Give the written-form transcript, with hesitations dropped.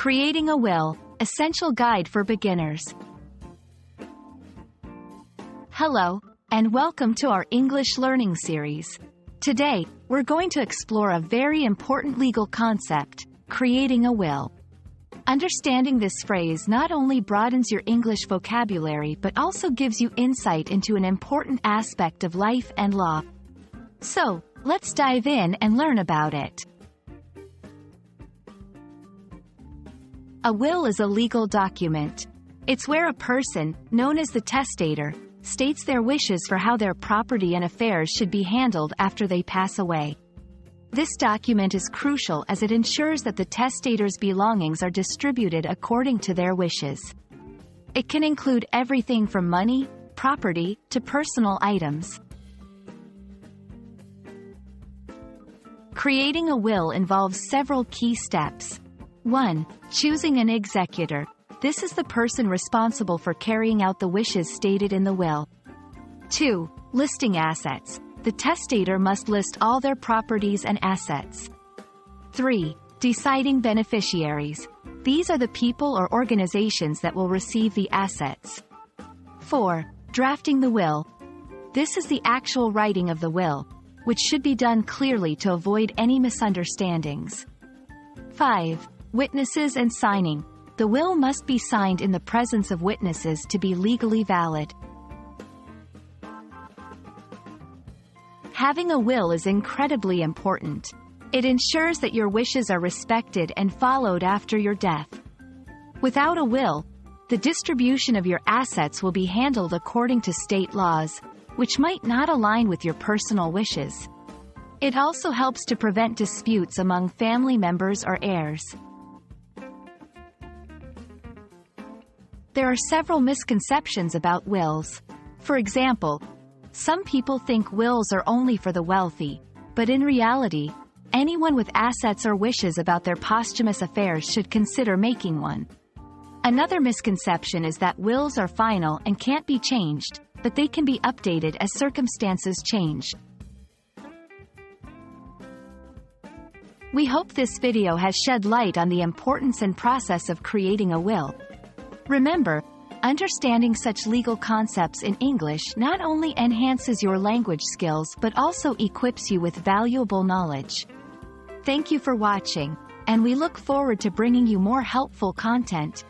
Creating a Will, Essential Guide for Beginners. Hello, and welcome to our English learning series. Today, we're going to explore a very important legal concept, creating a will. Understanding this phrase not only broadens your English vocabulary but also gives you insight into an important aspect of life and law. So, let's dive in and learn about it. A will is a legal document. It's where a person, known as the testator, states their wishes for how their property and affairs should be handled after they pass away. This document is crucial as it ensures that the testator's belongings are distributed according to their wishes. It can include everything from money, property, to personal items. Creating a will involves several key steps. 1. Choosing an executor. This is the person responsible for carrying out the wishes stated in the will. 2. Listing assets. The testator must list all their properties and assets. 3. Deciding beneficiaries. These are the people or organizations that will receive the assets. 4. Drafting the will. This is the actual writing of the will, which should be done clearly to avoid any misunderstandings. 5. Witnesses and signing. The will must be signed in the presence of witnesses to be legally valid. Having a will is incredibly important. It ensures that your wishes are respected and followed after your death. Without a will, the distribution of your assets will be handled according to state laws, which might not align with your personal wishes. It also helps to prevent disputes among family members or heirs. There are several misconceptions about wills. For example, some people think wills are only for the wealthy, but in reality, anyone with assets or wishes about their posthumous affairs should consider making one. Another misconception is that wills are final and can't be changed, but they can be updated as circumstances change. We hope this video has shed light on the importance and process of creating a will. Remember, understanding such legal concepts in English not only enhances your language skills but also equips you with valuable knowledge. Thank you for watching, and we look forward to bringing you more helpful content.